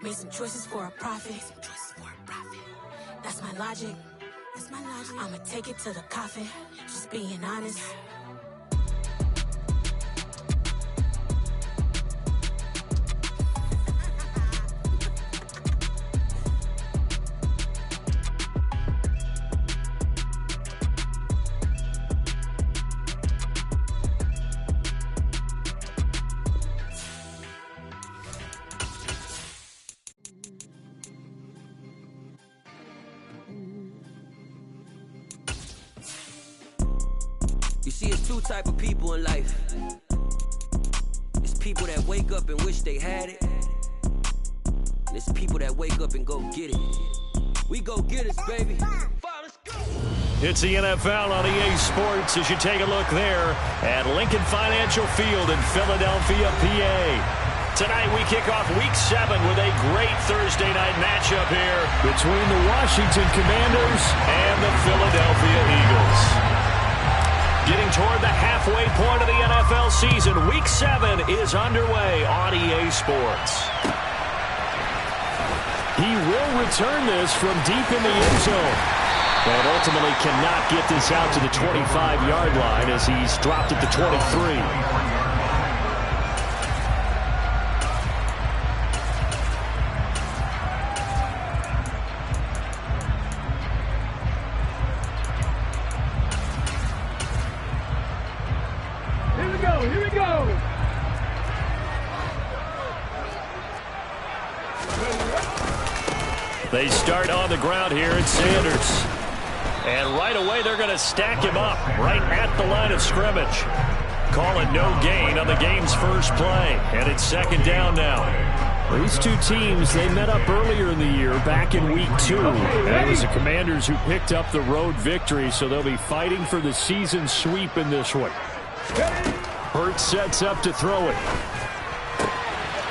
Made some choices for a profit. That's my logic. I'ma take it to the coffin. Just being honest. You see, it's two type of people in life. It's people that wake up and wish they had it. And it's people that wake up and go get it. We go get it, baby. It's the NFL on EA Sports as you take a look there at Lincoln Financial Field in Philadelphia, PA. Tonight we kick off Week 7 with a great Thursday night matchup here between the Washington Commanders and the Philadelphia Eagles. Getting toward the halfway point of the NFL season, Week 7 is underway on EA Sports. He will return this from deep in the end zone, but ultimately cannot get this out to the 25-yard line as he's dropped at the 23. They start on the ground here at Sanders. And right away they're going to stack him up right at the line of scrimmage. Call it no gain on the game's first play. And it's second down now. These two teams, they met up earlier in the year back in Week 2. And it was the Commanders who picked up the road victory, so they'll be fighting for the season sweep in this one. Hurts sets up to throw it.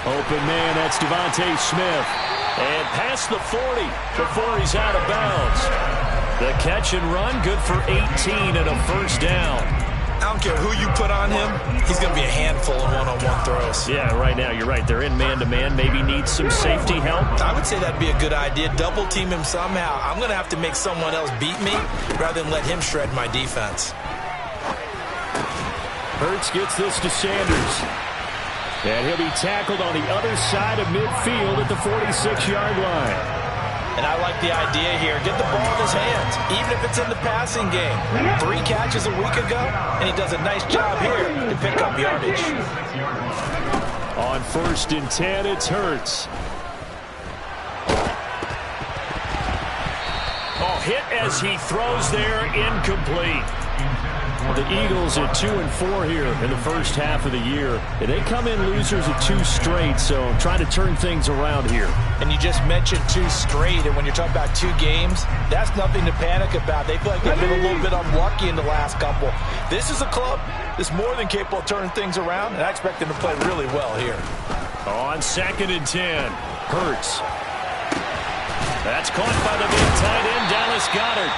Open man, that's Devontae Smith. And past the 40 before he's out of bounds. The catch and run, good for 18 and a first down. I don't care who you put on him, he's going to be a handful in one-on-one throws. Yeah, right now, you're right. They're in man-to-man. Maybe need some safety help. I would say that'd be a good idea. Double team him somehow. I'm going to have to make someone else beat me rather than let him shred my defense. Hurts gets this to Sanders. And he'll be tackled on the other side of midfield at the 46-yard line. And I like the idea here. Get the ball in his hands, even if it's in the passing game. 3 catches a week ago, and he does a nice job here to pick up yardage. On 1st and 10, it's Hurts. Oh, hit as he throws there, incomplete. The Eagles at 2-4 here in the first half of the year. And they come in losers at 2 straight, so trying to turn things around here. And you just mentioned 2 straight, and when you're talking about 2 games, that's nothing to panic about. They feel like they've been a little bit unlucky in the last couple. This is a club that's more than capable of turning things around, and I expect them to play really well here. On 2nd and 10, Hurts. That's caught by the big tight end, Dallas Goedert.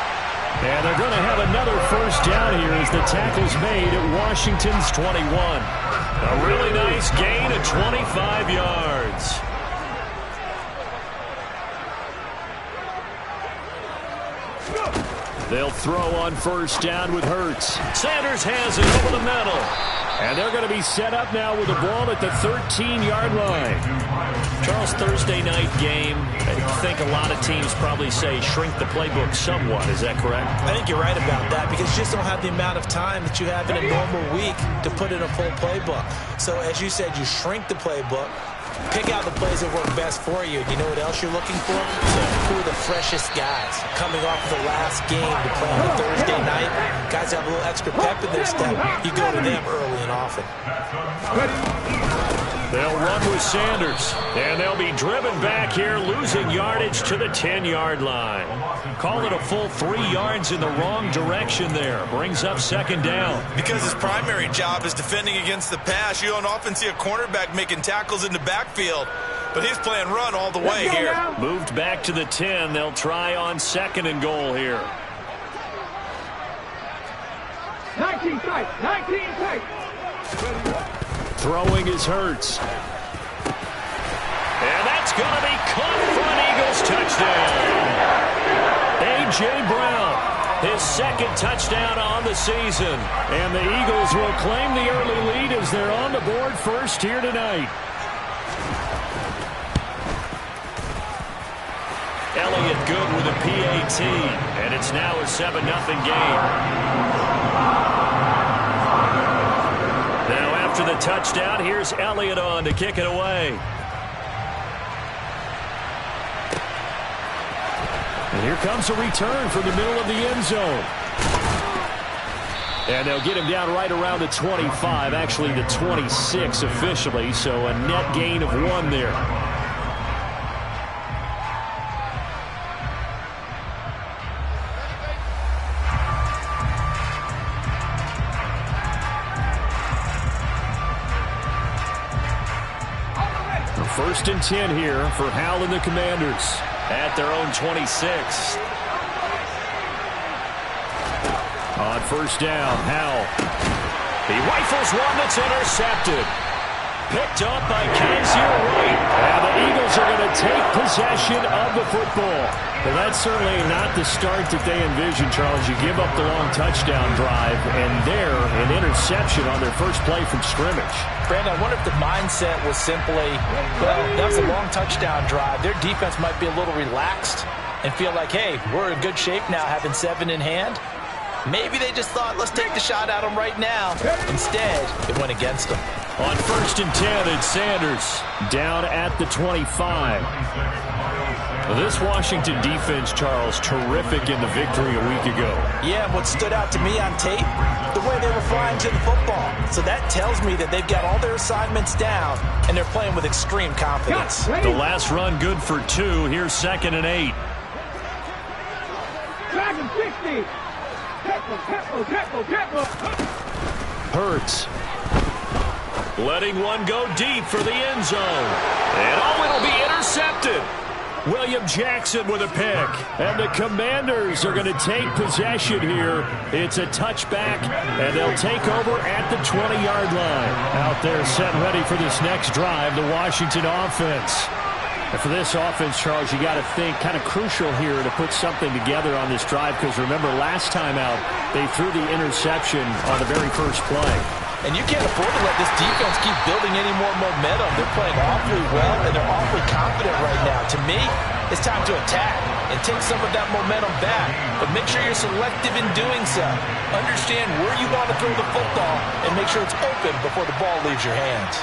And they're going to have another first down here as the tackle's made at Washington's 21. A really nice gain of 25 yards. They'll throw on first down with Hurts. Sanders has it over the middle. And they're going to be set up now with the ball at the 13-yard line. Charles, Thursday night game. I think a lot of teams probably say shrink the playbook somewhat. Is that correct? I think you're right about that because you just don't have the amount of time that you have in a normal week to put in a full playbook. So as you said, you shrink the playbook, pick out the plays that work best for you. You know what else you're looking for? So who are the freshest guys coming off the last game to play on a Thursday night? Guys have a little extra pep in their step. You go to them early and often. They'll run with Sanders, and they'll be driven back here, losing yardage to the 10-yard line. Call it a full 3 yards in the wrong direction there. Brings up second down. Because his primary job is defending against the pass, you don't often see a cornerback making tackles in the backfield. But he's playing run all the way here. Moved back to the 10. They'll try on 2nd and goal here. 19 tight, 19 tight. Throwing is Hurts. And that's going to be caught for an Eagles touchdown. A.J. Brown, his second touchdown on the season. And the Eagles will claim the early lead as they're on the board first here tonight. Elliott good with a PAT, and it's now a 7-0 game. Now after the touchdown, here's Elliott on to kick it away. And here comes a return from the middle of the end zone. And they'll get him down right around the 25, actually the 26 officially, so a net gain of 1 there. First and 10 here for Howell and the Commanders at their own 26. On first down, Howell. He rifles one that's intercepted. Picked up by Kaiser Wright. And the Eagles are going to take possession of the football. Well, that's certainly not the start that they envisioned, Charles. You give up the long touchdown drive, and there, an interception on their first play from scrimmage. Brandon, I wonder if the mindset was simply, well, that was a long touchdown drive. Their defense might be a little relaxed and feel like, hey, we're in good shape now, having 7 in hand. Maybe they just thought, let's take the shot at them right now. Instead, it went against them. On first and 10, it's Sanders down at the 25. This Washington defense, Charles, terrific in the victory a week ago. Yeah, what stood out to me on tape, the way they were flying to the football. So that tells me that they've got all their assignments down, and they're playing with extreme confidence. The last run good for 2. Here's 2nd and 8. Dragon 60. Hurts. Letting one go deep for the end zone. And it'll be intercepted. William Jackson with a pick. And the Commanders are going to take possession here. It's a touchback, and they'll take over at the 20-yard line. Out there set ready for this next drive, the Washington offense. And for this offense, Charles, you got to think kind of crucial here to put something together on this drive, because remember, last time out, they threw the interception on the very first play. And you can't afford to let this defense keep building any more momentum. They're playing awfully well, and they're awfully confident right now. To me, it's time to attack and take some of that momentum back. But make sure you're selective in doing so. Understand where you want to throw the football and make sure it's open before the ball leaves your hands.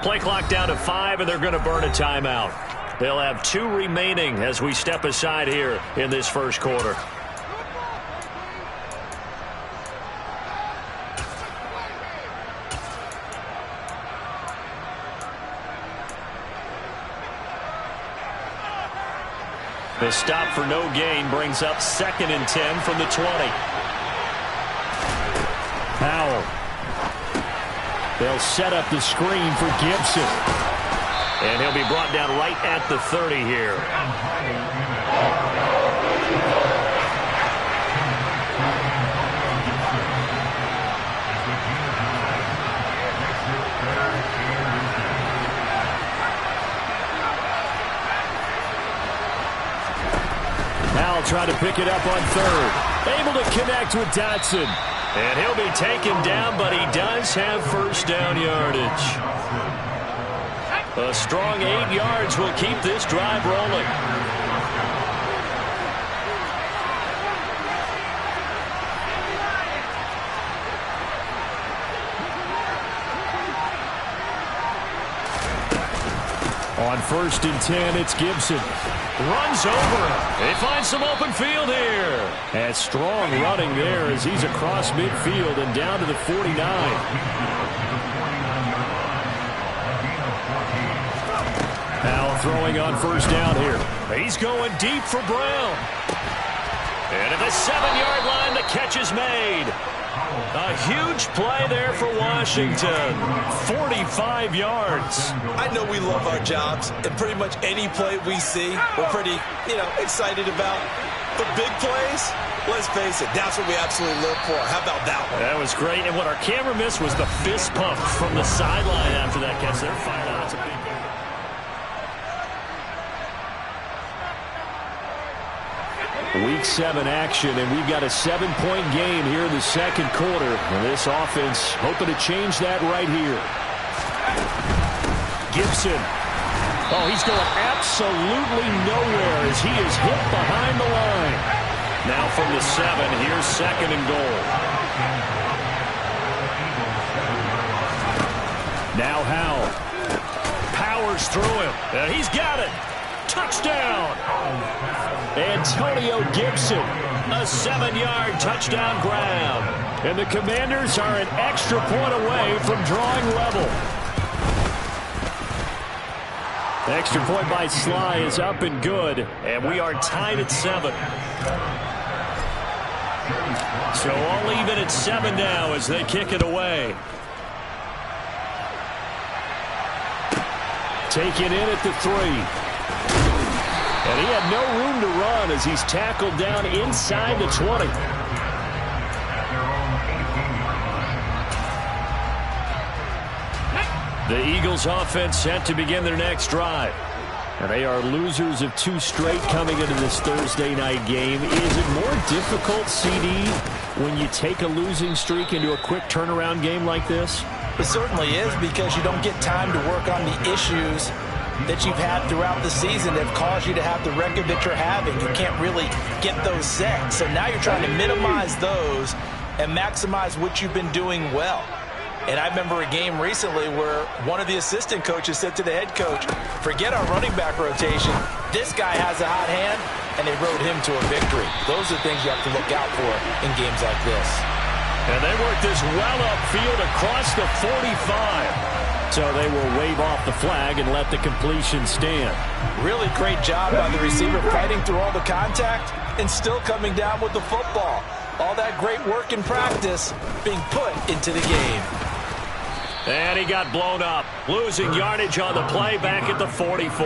Play clock down to 5, and they're going to burn a timeout. They'll have 2 remaining as we step aside here in this first quarter. The stop for no gain brings up 2nd and 10 from the 20. Howell. They'll set up the screen for Gibson. And he'll be brought down right at the 30 here. Howell trying to pick it up on 3rd. Able to connect with Dotson. And he'll be taken down, but he does have first down yardage. A strong 8 yards will keep this drive rolling. On first and 10, it's Gibson. Runs over him. They find some open field here. And strong running there as he's across midfield and down to the 49. Now throwing on first down here. He's going deep for Brown. And at the 7-yard line, the catch is made. A huge play there for Washington. 45 yards. I know we love our jobs, and pretty much any play we see, we're pretty, excited about. The big plays, let's face it, that's what we absolutely live for. How about that one? That was great, and what our camera missed was the fist pump from the sideline after that catch. They're fired out. It's a big game. Week 7 action, and we've got a 7-point game here in the second quarter. And this offense hoping to change that right here. Gibson. Oh, he's going absolutely nowhere as he is hit behind the line. Now from the 7, here's 2nd and goal. Now Howell. Powers through him. And he's got it. Touchdown. Antonio Gibson, a 7-yard touchdown grab. And the Commanders are an extra point away from drawing level. The extra point by Sly is up and good, and we are tied at 7. So all even at 7 now as they kick it away. Taken in at the 3. And he had no room to run as he's tackled down inside the 20. The Eagles offense set to begin their next drive. And they are losers of 2 straight coming into this Thursday night game. Is it more difficult, CD, when you take a losing streak into a quick turnaround game like this? It certainly is, because you don't get time to work on the issues that you've had throughout the season that have caused you to have the record that you're having. You can't really get those set. So now you're trying to minimize those and maximize what you've been doing well. And I remember a game recently where one of the assistant coaches said to the head coach, forget our running back rotation. This guy has a hot hand, and they rode him to a victory. Those are things you have to look out for in games like this. And they work this well upfield across the 45. So they will wave off the flag and let the completion stand. Really great job by the receiver fighting through all the contact and still coming down with the football. All that great work in practice being put into the game. And he got blown up. Losing yardage on the play back at the 44.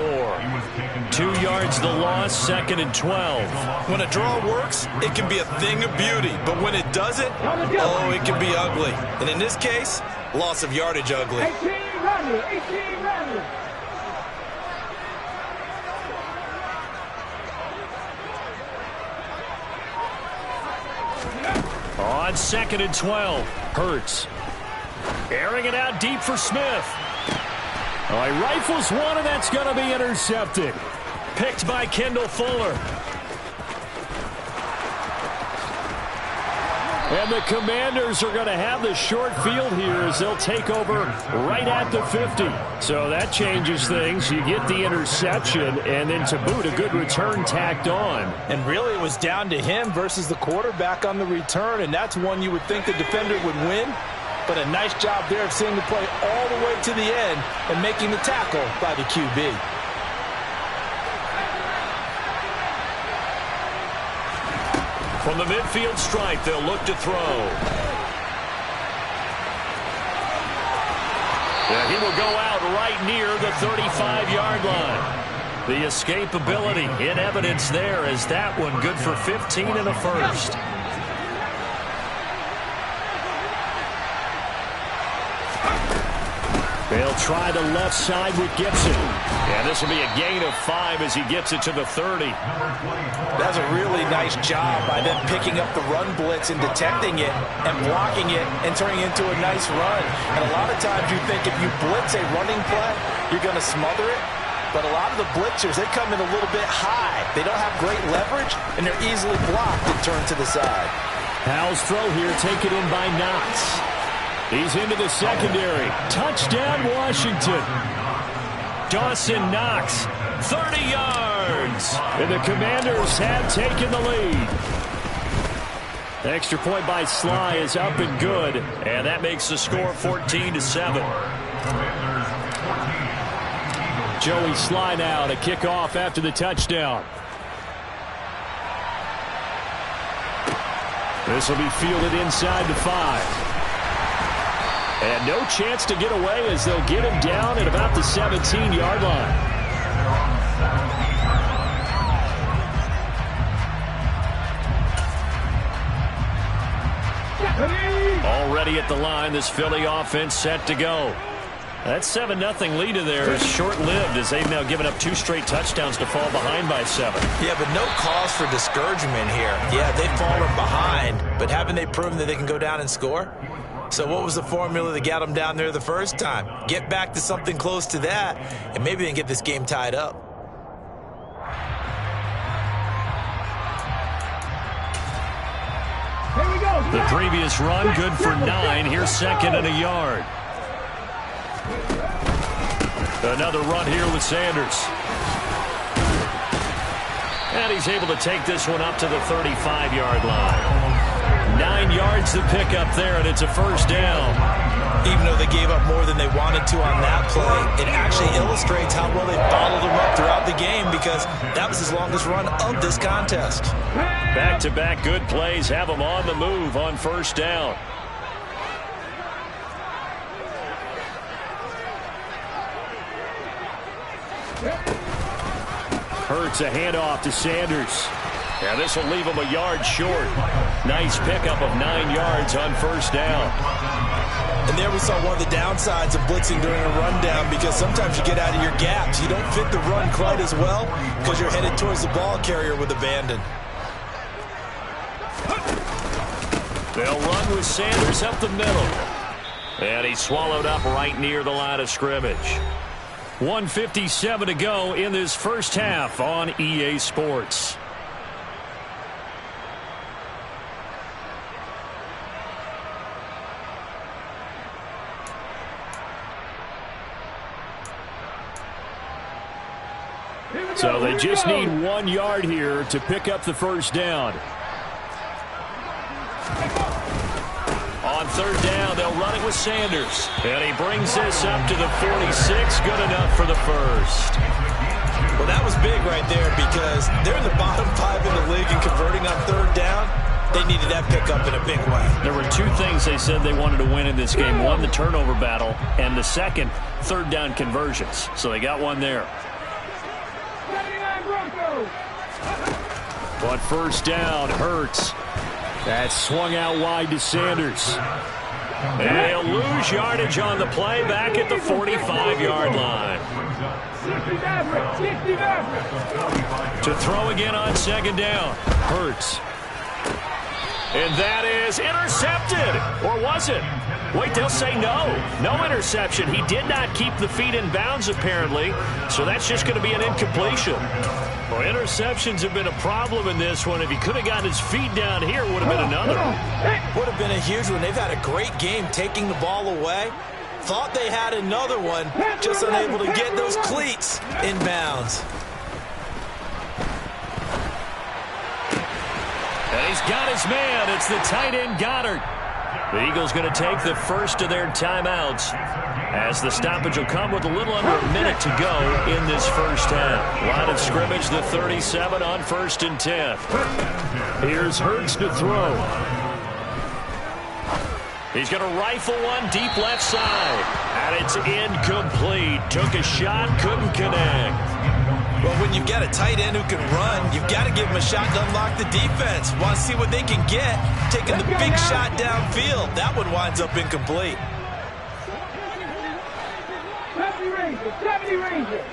2 yards the loss, 2nd and 12. When a draw works, it can be a thing of beauty. But when it doesn't, oh, it can be ugly. And in this case, loss of yardage ugly. 18 running. On 2nd and 12, Hurts. Airing it out deep for Smith. Oh, he rifles one, and that's going to be intercepted. Picked by Kendall Fuller. And the Commanders are going to have the short field here as they'll take over right at the 50. So that changes things. You get the interception, and then to boot, a good return tacked on. And really it was down to him versus the quarterback on the return, and that's one you would think the defender would win. But a nice job there of seeing the play all the way to the end and making the tackle by the QB. From the midfield stripe, they'll look to throw. Yeah, he will go out right near the 35-yard line. The escapability in evidence there as that one good for 15 and a first. They'll try the left side with Gibson. And this will be a gain of 5 as he gets it to the 30. That's a really nice job by them picking up the run blitz and detecting it and blocking it and turning it into a nice run. And a lot of times you think if you blitz a running play, you're going to smother it. But a lot of the blitzers, they come in a little bit high. They don't have great leverage, and they're easily blocked and turned to the side. Howell's throw here taken in by Knox. He's into the secondary. Touchdown, Washington. Dawson Knox, 30 yards. And the Commanders have taken the lead. The extra point by Sly is up and good. And that makes the score 14-7. Joey Sly now to kick off after the touchdown. This will be fielded inside the 5. And no chance to get away as they'll get him down at about the 17-yard line. Already at the line, this Philly offense set to go. That 7-0 lead in there is short-lived as they've now given up 2 straight touchdowns to fall behind by 7. Yeah, but no cause for discouragement here. Yeah, they've fallen behind, but haven't they proven that they can go down and score? So what was the formula that got them down there the first time? Get back to something close to that, and maybe they can get this game tied up. Here we go. The previous run, good for 9. Here's 2nd and a yard. Another run here with Sanders. And he's able to take this one up to the 35-yard line. 9 yards to pick up there, and it's a first down. Even though they gave up more than they wanted to on that play, it actually illustrates how well they followed them up throughout the game because that was his longest run of this contest. Back-to-back good plays have them on the move on first down. Hurts a handoff to Sanders. Yeah, this will leave him a yard short. Nice pickup of 9 yards on first down. And there we saw one of the downsides of blitzing during a rundown because sometimes you get out of your gaps. You don't fit the run quite as well because you're headed towards the ball carrier with abandon. They'll run with Sanders up the middle. And he's swallowed up right near the line of scrimmage. 1:57 to go in this first half on EA Sports. So they just need 1 yard here to pick up the first down. On third down, they'll run it with Sanders. And he brings this up to the 46. Good enough for the first. Well, that was big right there because they're in the bottom 5 in the league and converting on third down. They needed that pickup in a big way. There were 2 things they said they wanted to win in this game. One, the turnover battle, and the second, third down conversions. So they got one there. But first down, Hurts. That swung out wide to Sanders. And he'll lose yardage on the play back at the 45-yard line. To throw again on second down, Hurts. And that is intercepted. Or was it? Wait, they'll say no. No interception. He did not keep the feet in bounds, apparently. So that's just going to be an incompletion. Well, interceptions have been a problem in this one. If he could have gotten his feet down here, it would have been another. Would have been a huge one. They've had a great game taking the ball away. Thought they had another one, just unable to get those cleats in bounds. And he's got his man. It's the tight end, Goddard. The Eagles going to take the first of their timeouts as the stoppage will come with a little under a minute to go in this first half. Line of scrimmage, the 37 on 1st and 10. Here's Hurts to throw. He's going to rifle one deep left side. And it's incomplete. Took a shot, couldn't connect. Well, when you've got a tight end who can run, you've got to give him a shot to unlock the defense. Want to see what they can get, taking the big shot downfield. That one winds up incomplete. 70 Rangers.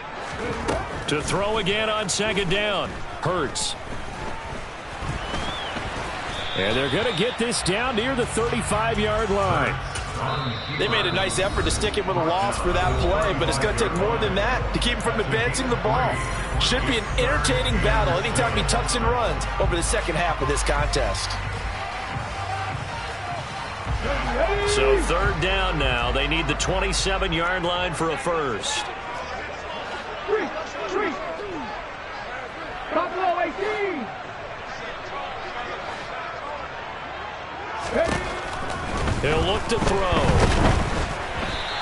To throw again on second down, Hurts. And they're going to get this down near the 35-yard line. They made a nice effort to stick him with a loss for that play, but it's going to take more than that to keep him from advancing the ball. Should be an entertaining battle anytime he tucks and runs over the second half of this contest. So third down now. They need the 27-yard line for a first. Buffalo 18. He'll look to throw.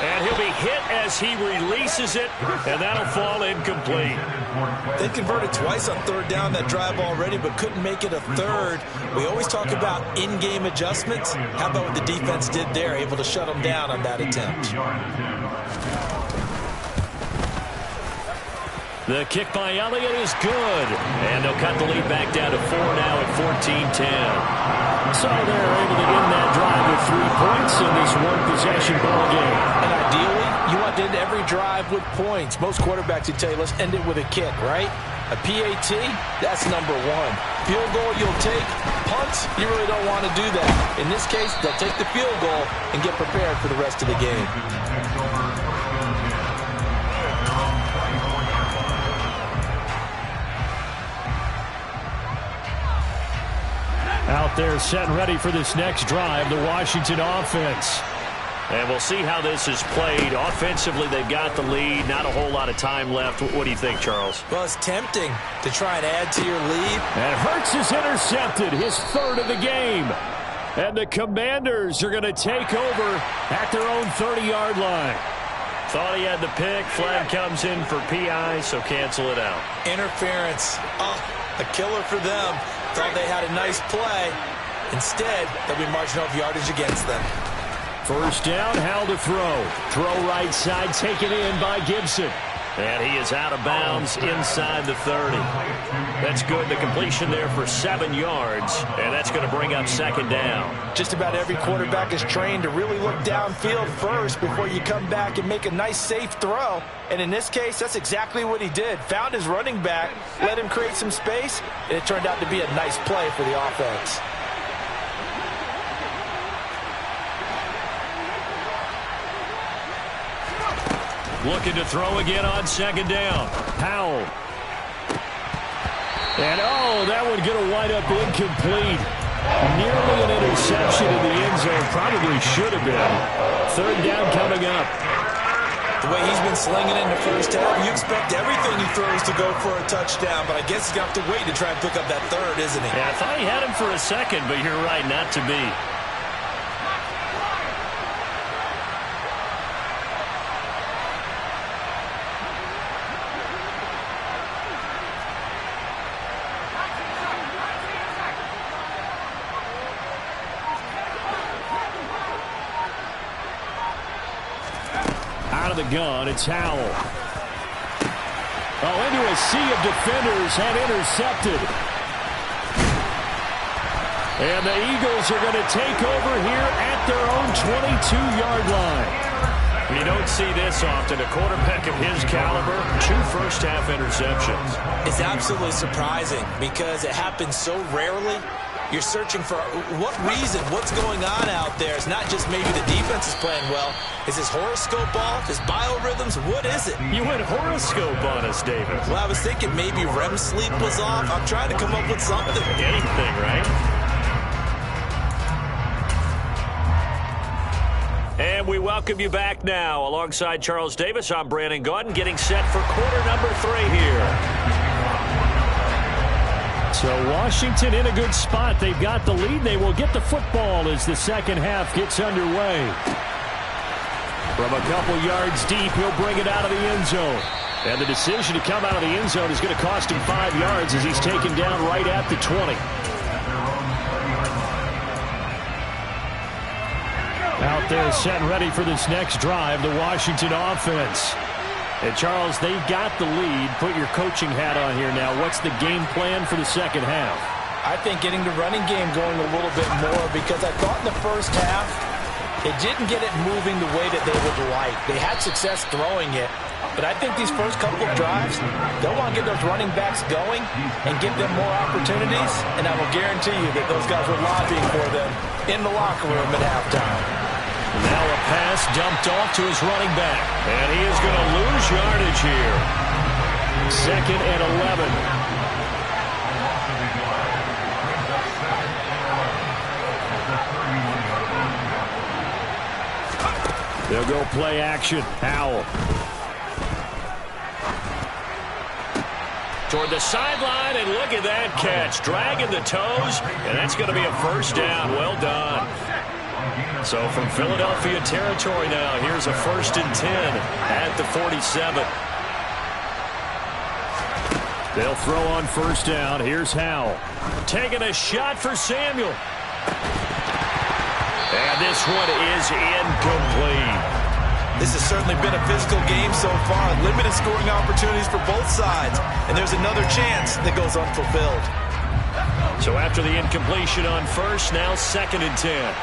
And he'll be hit as he releases it, and that'll fall incomplete. They converted twice on third down that drive already, but couldn't make it a third. We always talk about in-game adjustments. How about what the defense did there, able to shut them down on that attempt? The kick by Elliott is good. And they'll cut the lead back down to 4 now at 14-10. So they're able to end that drive with 3 points in this one-possession ball game. And ideally, you want to end every drive with points. Most quarterbacks would tell you, let's end it with a kick, right? A PAT, that's number 1. Field goal, you'll take. Punts, you really don't want to do that. In this case, they'll take the field goal and get prepared for the rest of the game. Out there set and ready for this next drive, the Washington offense. And we'll see how this is played. Offensively, they've got the lead. Not a whole lot of time left. What do you think, Charles? Well, it's tempting to try and add to your lead. And Hurts is intercepted, his 3rd of the game. And the Commanders are going to take over at their own 30-yard line. Thought he had the pick. Flag comes in for PI, so cancel it out. Interference. Oh, a killer for them. Thought they had a nice play. Instead, they'll be marching off yardage against them. First down, Howell to throw. Throw right side, taken in by Gibson. And he is out of bounds inside the 30. That's good. The completion there for 7 yards. And that's going to bring up 2nd down. Just about every quarterback is trained to really look downfield first before you come back and make a nice, safe throw. And in this case, that's exactly what he did. Found his running back, let him create some space, and it turned out to be a nice play for the offense. Looking to throw again on 2nd down. Howell. And, that one going to wind up incomplete. Nearly an interception in the end zone. Probably should have been. 3rd down coming up. The way he's been slinging in the first half, you expect everything he throws to go for a touchdown, but I guess he's going to have to wait to try and pick up that 3rd, isn't he? Yeah, I thought he had him for a second, but you're right, not to be. Out of the gun, it's Howell. Into a sea of defenders and intercepted. And the Eagles are going to take over here at their own 22-yard line. You don't see this often. A quarterback of his caliber, 2 first-half interceptions. It's absolutely surprising because it happens so rarely. You're searching for what reason, what's going on out there. It's not just maybe the defense is playing well. Is his horoscope off? His biorhythms? What is it? You went horoscope on us, David. Well, I was thinking maybe REM sleep was off. I'm trying to come up with something. Anything, right? And we welcome you back now. Alongside Charles Davis, I'm Brandon Gaudin, getting set for quarter number 3 here. So Washington in a good spot. They've got the lead. They will get the football as the second half gets underway. From a couple yards deep, he'll bring it out of the end zone. And the decision to come out of the end zone is going to cost him 5 yards as he's taken down right at the 20. Out there set and ready for this next drive, the Washington offense. And, Charles, they've got the lead. Put your coaching hat on here now. What's the game plan for the second half? I think getting the running game going a little bit more because I thought in the first half it didn't get it moving the way that they would like. They had success throwing it, but I think these first couple of drives, they'll want to get those running backs going and give them more opportunities, and I will guarantee you that those guys were lobbying for them in the locker room at halftime. Now a pass dumped off to his running back. And he is going to lose yardage here. 2nd and 11. They'll go play action. Howell. Toward the sideline, and look at that catch. Dragging the toes, and that's going to be a first down. Well done. So from Philadelphia territory now, here's a 1st and 10 at the 47. They'll throw on 1st down. Here's Howell. Taking a shot for Samuel. And this one is incomplete. This has certainly been a physical game so far. Limited scoring opportunities for both sides. And there's another chance that goes unfulfilled. So after the incompletion on 1st, now 2nd and 10.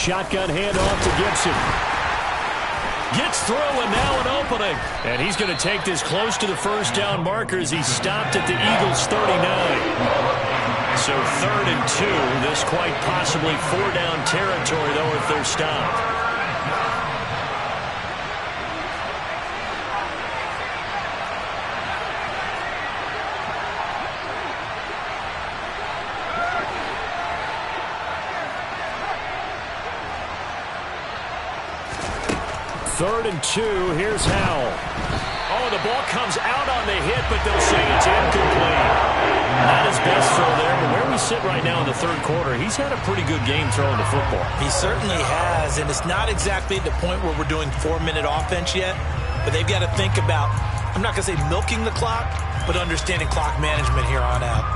Shotgun handoff to Gibson. Gets through and now an opening. And he's going to take this close to the 1st down marker as he stopped at the Eagles' 39. So 3rd and 2. This quite possibly 4-down territory, though, if they're stopped. Third and 2, here's Howell. Oh, the ball comes out on the hit, but they'll say it's incomplete. Not his best throw there, but where we sit right now in the 3rd quarter, he's had a pretty good game throwing the football. He certainly has, and it's not exactly the point where we're doing 4-minute offense yet, but they've got to think about, I'm not going to say milking the clock, but understanding clock management here on out.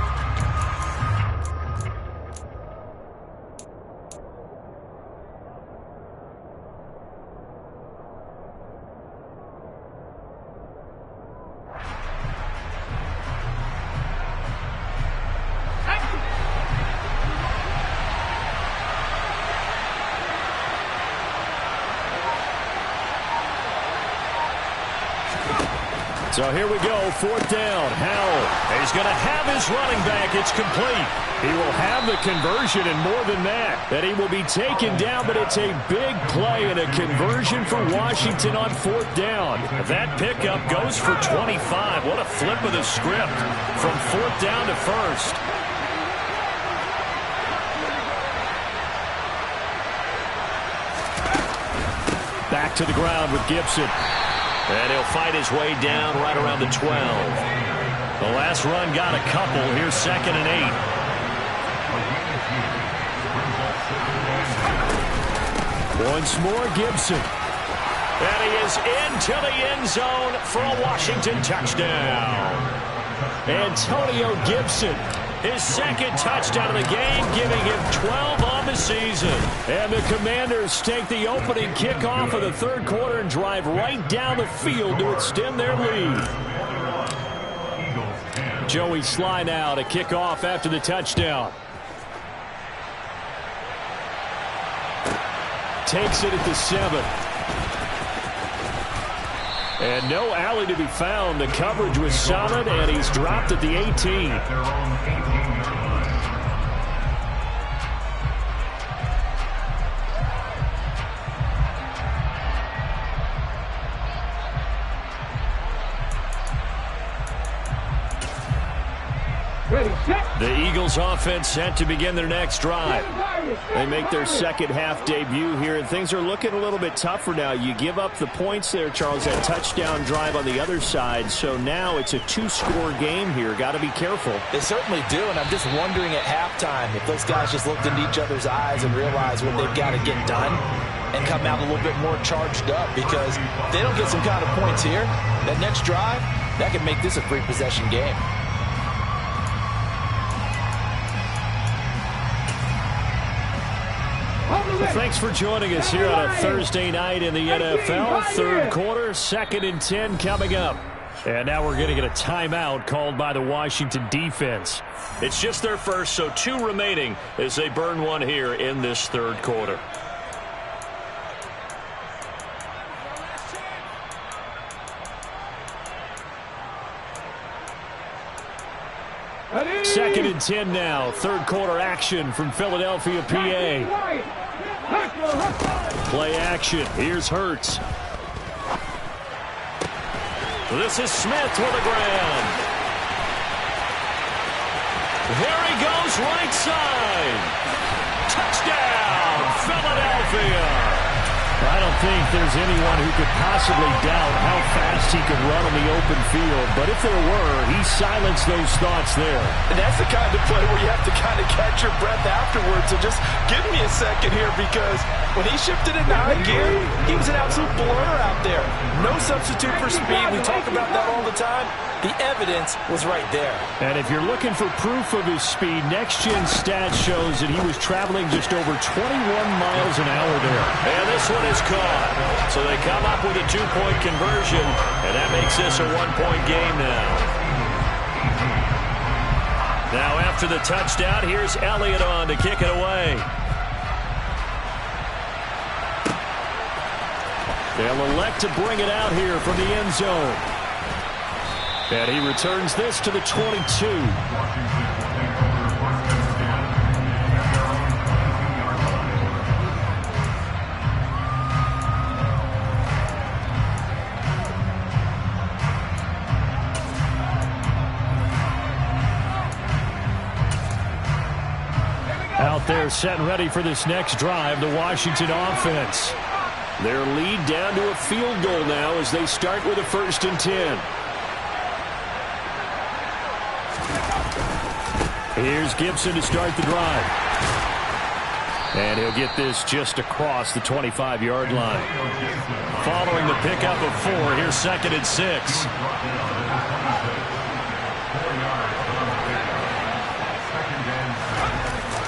So here we go, 4th down. Howell, he's going to have his running back. It's complete. He will have the conversion, and more than that he will be taken down, but it's a big play and a conversion for Washington on 4th down. That pickup goes for 25. What a flip of the script from 4th down to 1st. Back to the ground with Gibson. And he'll fight his way down right around the 12. The last run got a couple. Here's 2nd and 8. Once more, Gibson. And he is into the end zone for a Washington touchdown. Antonio Gibson, his 2nd touchdown of the game, giving him 12 on the season. And the Commanders take the opening kickoff of the 3rd quarter and drive right down the field to extend their lead. Joey Sly now to kick off after the touchdown. Takes it at the 7. And no alley to be found. The coverage was solid, and he's dropped at the 18. The Eagles offense set to begin their next drive. They make their 2nd half debut here, and things are looking a little bit tougher now. You give up the points there, Charles, that touchdown drive on the other side. So now it's a 2-score game here. Got to be careful. They certainly do, and I'm just wondering at halftime if those guys just looked into each other's eyes and realized what they've got to get done and come out a little bit more charged up, because if they don't get some kind of points here, that next drive, that could make this a free possession game. Well, thanks for joining us here on a Thursday night in the NFL. 3rd quarter, 2nd and 10 coming up. And now we're going to get a timeout called by the Washington defense. It's just their first, so 2 remaining as they burn one here in this 3rd quarter. Second and 10 now. 3rd quarter action from Philadelphia, PA. Play action. Here's Hurts. This is Smith with a ground. There he goes, right side. Touchdown, Philadelphia. I don't think there's anyone who could possibly doubt how fast he could run on the open field. But if there were, he silenced those thoughts there. And that's the kind of play where you have to kind of catch your breath afterwards. So just give me a second here, because when he shifted into high gear, he was an absolute blur out there. No substitute for speed. We talk about that all the time. The evidence was right there. And if you're looking for proof of his speed, Next Gen Stats shows that he was traveling just over 21 miles an hour there. And this one is caught. So they come up with a 2-point conversion, and that makes this a 1-point game now. Now after the touchdown, here's Elliott on to kick it away. They'll elect to bring it out here from the end zone. And he returns this to the 22. Out there set and ready for this next drive, the Washington offense. Their lead down to a field goal now as they start with a 1st and 10. Here's Gibson to start the drive. And he'll get this just across the 25-yard line. Following the pickup of 4, here's 2nd and 6.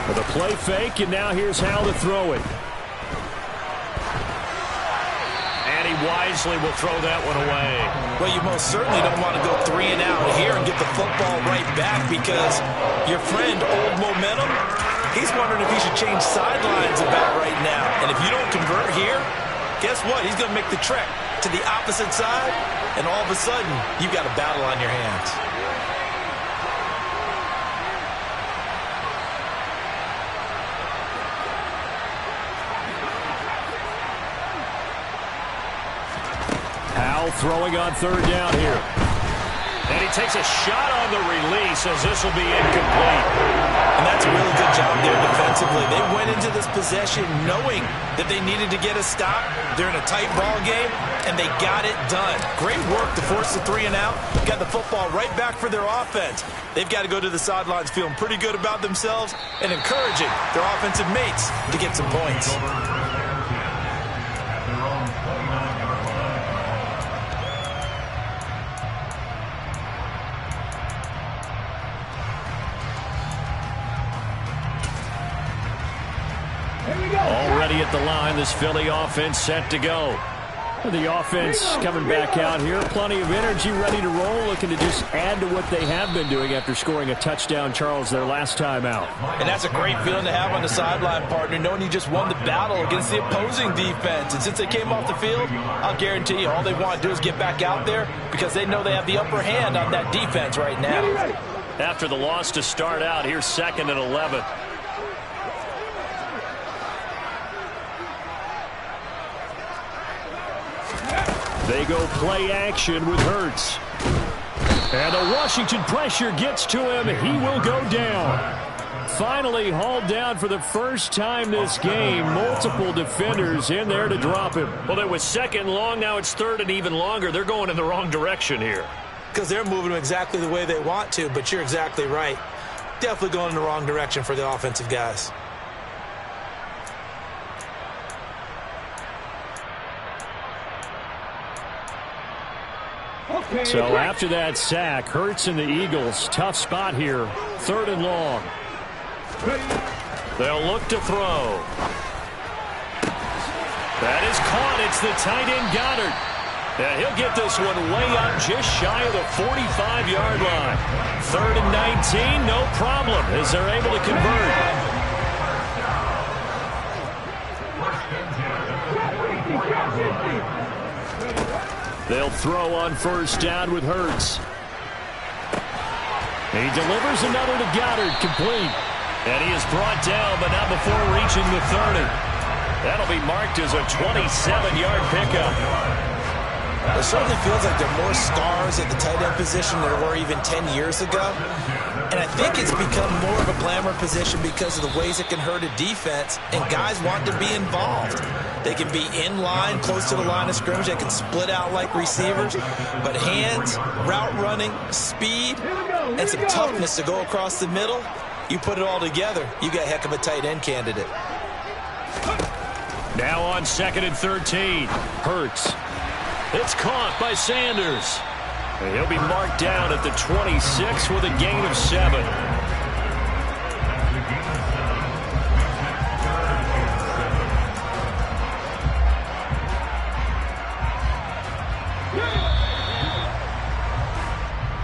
With a play fake, and now here's how to throw it. And he wisely will throw that one away. Well, you most certainly don't want to go 3 and out here and get the football right back, because your friend, Old Momentum, he's wondering if he should change sidelines about right now. And if you don't convert here, guess what? He's going to make the trek to the opposite side, and all of a sudden, you've got a battle on your hands. Powell throwing on 3rd down here. And he takes a shot on the release as this will be incomplete. And that's a really good job there defensively. They went into this possession knowing that they needed to get a stop. They're in a tight ball game, and they got it done. Great work to force the 3 and out. Got the football right back for their offense. They've got to go to the sidelines feeling pretty good about themselves and encouraging their offensive mates to get some points. Already at the line, this Philly offense set to go. The offense coming back out here, plenty of energy, ready to roll, looking to just add to what they have been doing after scoring a touchdown, Charles, their last time out. And that's a great feeling to have on the sideline, partner, knowing you just won the battle against the opposing defense. And since they came off the field, I'll guarantee you all they want to do is get back out there, because they know they have the upper hand on that defense right now. After the loss to start out, here's 2nd and 11. They go play action with Hurts. And the Washington pressure gets to him. He will go down. Finally hauled down for the first time this game. Multiple defenders in there to drop him. Well, it was 2nd and long. Now it's 3rd and even longer. They're going in the wrong direction here. Because they're moving them exactly the way they want to, but you're exactly right. Definitely going in the wrong direction for the offensive guys. So after that sack, Hurts and the Eagles, tough spot here. 3rd and long. They'll look to throw. That is caught. It's the tight end Goddard. And he'll get this one way up just shy of the 45-yard line. 3rd and 19, no problem, as they're able to convert. They'll throw on 1st down with Hurts. He delivers another to Goddard, complete. And he is brought down, but not before reaching the 30. That'll be marked as a 27-yard pickup. It certainly feels like there are more stars at the tight end position than there were even 10 years ago. And I think it's become more of a glamour position because of the ways it can hurt a defense, and guys want to be involved. They can be in line, close to the line of scrimmage. They can split out like receivers. But hands, route running, speed, and some toughness to go across the middle, you put it all together, you got a heck of a tight end candidate. Now on 2nd and 13. Hurts. It's caught by Sanders. And he'll be marked down at the 26 with a gain of 7.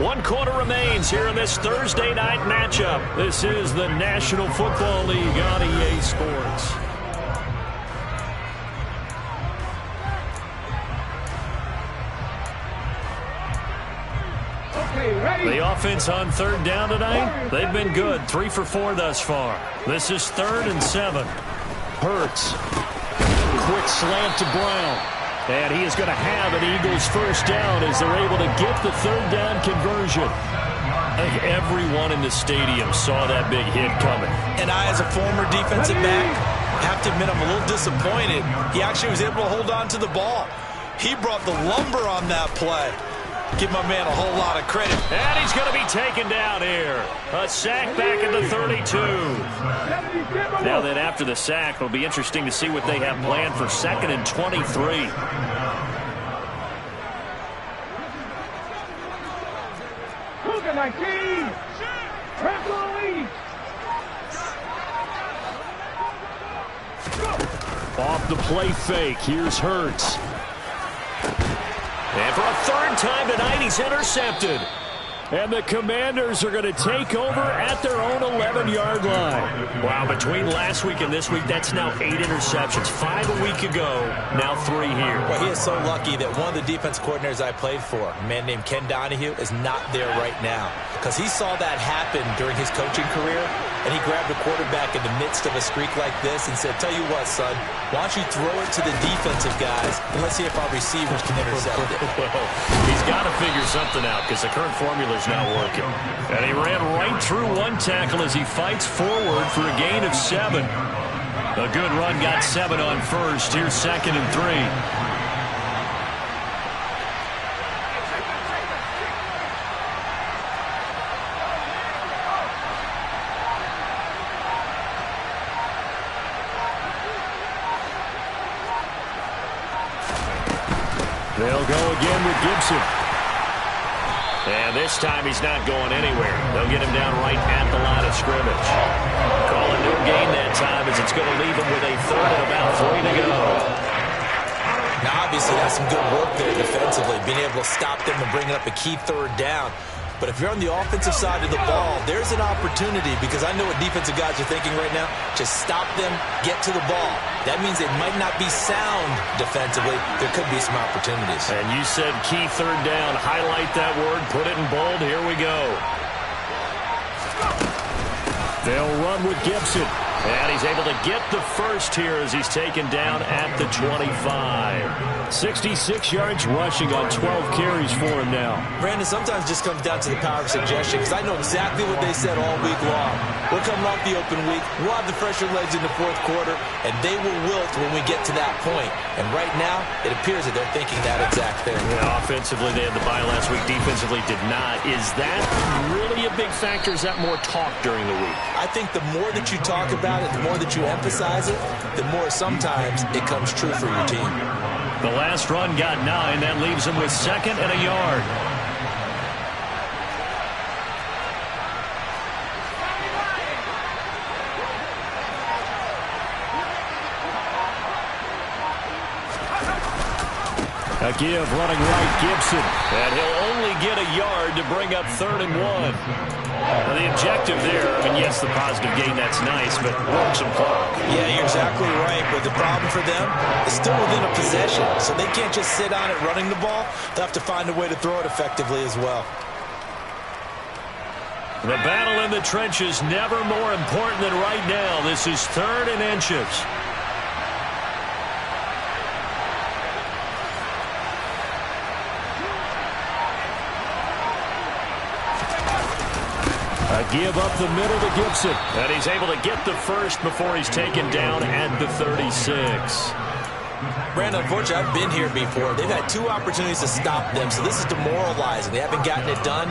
One quarter remains here in this Thursday night matchup. This is the National Football League on EA Sports. The offense on 3rd down tonight, they've been good. 3 for 4 thus far. This is 3rd and 7. Hurts. Quick slant to Brown. And he is going to have an Eagles first down as they're able to get the 3rd down conversion. I think everyone in the stadium saw that big hit coming. And I, as a former defensive back, have to admit I'm a little disappointed. He actually was able to hold on to the ball. He brought the lumber on that play. Give my man a whole lot of credit. And he's going to be taken down here. A sack back at the 32. Now then, after the sack, it'll be interesting to see what they have planned for 2nd and 23. Cougar 19. Tackle lead. Off the play fake, here's Hurts. And for a 3rd time tonight, he's intercepted. And the Commanders are going to take over at their own 11-yard line. Wow, between last week and this week, that's now 8 interceptions. 5 a week ago, now 3 here. Well, he is so lucky that one of the defense coordinators I played for, a man named Ken Donahue, is not there right now. Because he saw that happen during his coaching career, and he grabbed a quarterback in the midst of a streak like this and said, tell you what, son, why don't you throw it to the defensive guys, and let's see if our receivers can intercept it. Well, he's got to figure something out because the current formula is not working. And he ran right through one tackle as he fights forward for a gain of 7. A good run, got 7 on first. Here's 2nd and 3. They'll go again with Gibson. And this time he's not going anywhere. They'll get him down right at the line of scrimmage. Call it no gain that time as it's going to leave him with a 3rd and about 3 to go. Now, obviously, that's some good work there defensively, being able to stop them and bringing up a key 3rd down. But if you're on the offensive side of the ball, there's an opportunity because I know what defensive guys are thinking right now. Just stop them, get to the ball. That means they might not be sound defensively. There could be some opportunities. And you said key 3rd down. Highlight that word. Put it in bold. Here we go. They'll run with Gibson. And he's able to get the first here as he's taken down at the 25. 66 yards rushing on 12 carries for him now. Brandon, sometimes it just comes down to the power of suggestion because I know exactly what they said all week long. We're coming off the open week. We'll have the fresher legs in the 4th quarter, and they will wilt when we get to that point. And right now, it appears that they're thinking that exact thing. Yeah, offensively, they had the bye last week. Defensively, did not. Is that really a big factor? Is that more talk during the week? I think the more that you talk about it, the more that you emphasize it, the more sometimes it comes true for your team. The last run got 9. That leaves him with 2nd and a yard. A give running right, Gibson. And he'll only get a yard to bring up 3rd and 1. Well, the objective there, I mean, yes, the positive gain, that's nice, but work some clock. Yeah, you're exactly right. But the problem for them is still within a possession. So they can't just sit on it running the ball. They'll have to find a way to throw it effectively as well. The battle in the trenches never more important than right now. This is 3rd and inches. A give up the middle to Gibson. And he's able to get the first before he's taken down at the 36. Brandon, unfortunately, I've been here before. They've had 2 opportunities to stop them, so this is demoralizing. They haven't gotten it done.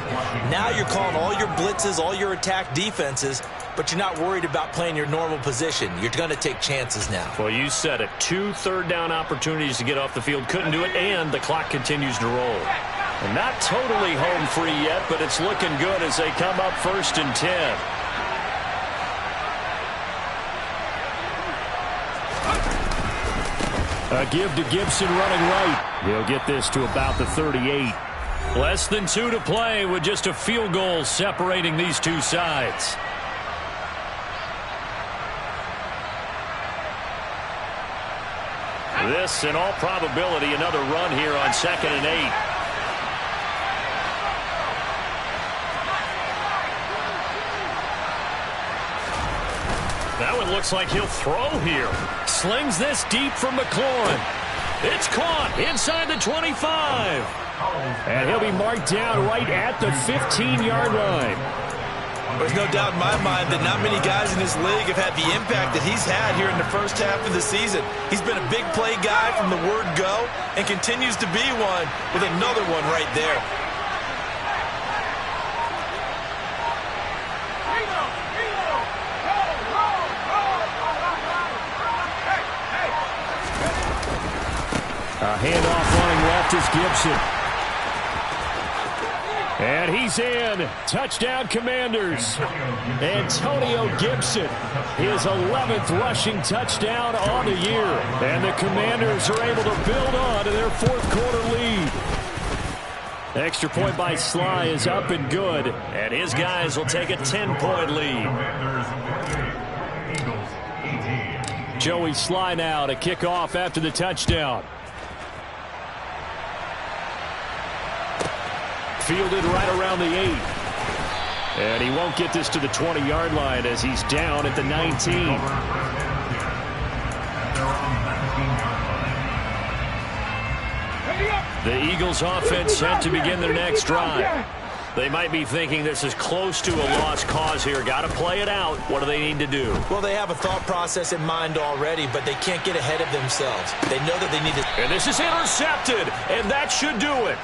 Now you're calling all your blitzes, all your attack defenses, but you're not worried about playing your normal position. You're going to take chances now. Well, you said it. 2 third-down opportunities to get off the field. Couldn't do it, and the clock continues to roll. And not totally home free yet, but it's looking good as they come up 1st and 10. A give to Gibson running right. He'll get this to about the 38. Less than 2 to play with just a field goal separating these two sides. This, in all probability, another run here on 2nd and 8. That one looks like he'll throw here. Slings this deep from McLaurin. It's caught inside the 25. And he'll be marked down right at the 15-yard line. There's no doubt in my mind that not many guys in this league have had the impact that he's had here in the first half of the season. He's been a big play guy from the word go and continues to be one with another one right there. A handoff running left is Gibson. And he's in. Touchdown, Commanders. Antonio Gibson, his 11th rushing touchdown on the year. And the Commanders are able to build on to their 4th quarter lead. Extra point by Sly is up and good. And his guys will take a 10-point lead. Joey Sly now to kick off after the touchdown. Fielded right around the 8. And he won't get this to the 20-yard line as he's down at the 19. The Eagles offense set to begin their next drive. They might be thinking this is close to a lost cause here. Got to play it out. What do they need to do? Well, they have a thought process in mind already, but they can't get ahead of themselves. They know that they need to... And this is intercepted, and that should do it.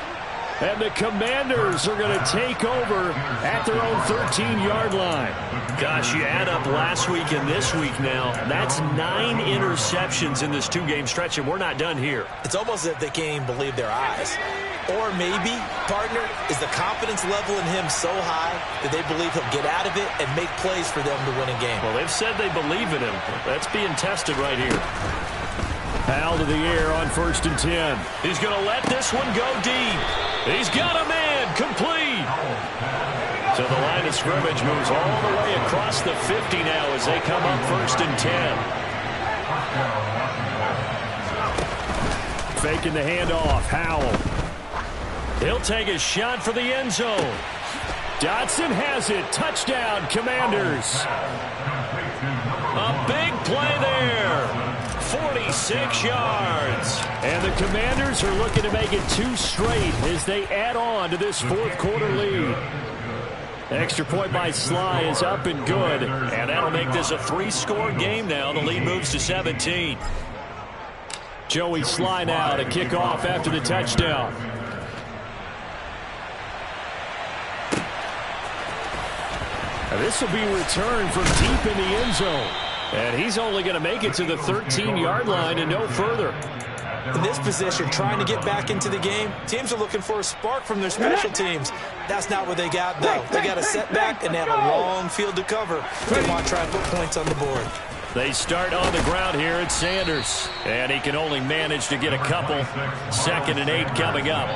And the Commanders are going to take over at their own 13-yard line. Gosh, you add up last week and this week now. That's 9 interceptions in this 2-game stretch, and we're not done here. It's almost as if they can't even believe their eyes. Or maybe, partner, is the confidence level in him so high that they believe he'll get out of it and make plays for them to win a game. Well, they've said they believe in him. That's being tested right here. Powell to the air on 1st and 10. He's going to let this one go deep. He's got a man complete. So the line of scrimmage moves all the way across the 50 now as they come up 1st and 10. Faking the handoff. Howell. He'll take a shot for the end zone. Dotson has it. Touchdown, Commanders. A big play there. 46 yards. And the Commanders are looking to make it 2 straight as they add on to this 4th quarter lead. Extra point by Sly is up and good. And that'll make this a 3-score game now. The lead moves to 17. Joey Sly now to kick off after the touchdown. Now this will be returned from deep in the end zone. And he's only going to make it to the 13-yard line and no further. In this position, trying to get back into the game, teams are looking for a spark from their special teams. That's not what they got, though. They got a setback, and they have a long field to cover. They want to try and put points on the board. They start on the ground here at Sanders. And he can only manage to get a couple. 2nd and 8 coming up.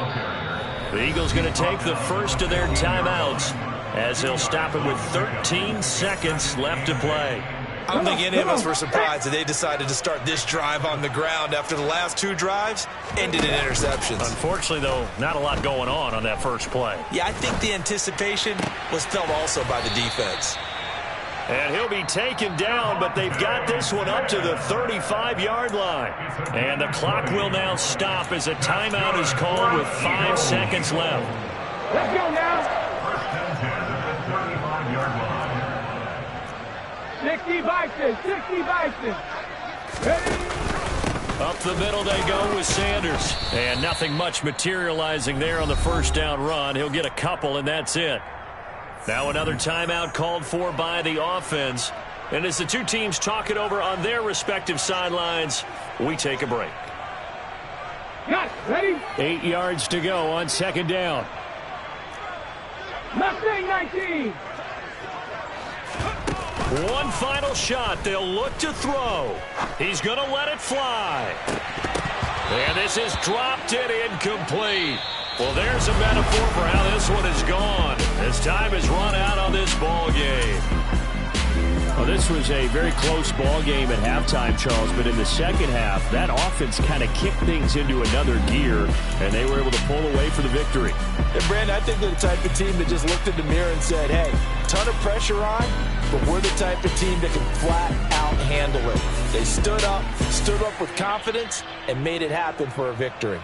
The Eagles going to take the first of their timeouts as they'll stop it with 13 seconds left to play. I don't think any of us were surprised that they decided to start this drive on the ground after the last 2 drives ended in interceptions. Unfortunately, though, not a lot going on that first play. Yeah, I think the anticipation was felt also by the defense. And he'll be taken down, but they've got this one up to the 35-yard line. And the clock will now stop as a timeout is called with 5 seconds left. Let's go now. 60 Bison, 60 Bison. Ready? Up the middle they go with Sanders. And nothing much materializing there on the first down run. He'll get a couple, and that's it. Now another timeout called for by the offense. And as the two teams talk it over on their respective sidelines, we take a break. Got ready? 8 yards to go on second down. Mustang 19. One final shot. They'll look to throw. He's going to let it fly. And this is dropped and incomplete. Well, there's a metaphor for how this one is gone. As time has run out on this ball game. Well, this was a very close ball game at halftime, Charles, but in the second half, that offense kind of kicked things into another gear, and they were able to pull away for the victory. And, Brandon, I think they're the type of team that just looked in the mirror and said, hey, ton of pressure on, but we're the type of team that can flat out handle it. They stood up with confidence, and made it happen for a victory.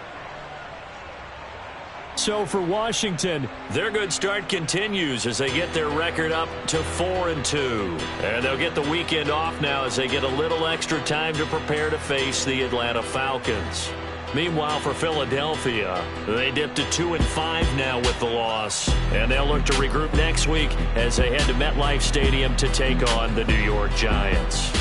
So for Washington, their good start continues as they get their record up to 4-2. And they'll get the weekend off now as they get a little extra time to prepare to face the Atlanta Falcons. Meanwhile, for Philadelphia, they dipped to 2-5 now with the loss. And they'll look to regroup next week as they head to MetLife Stadium to take on the New York Giants.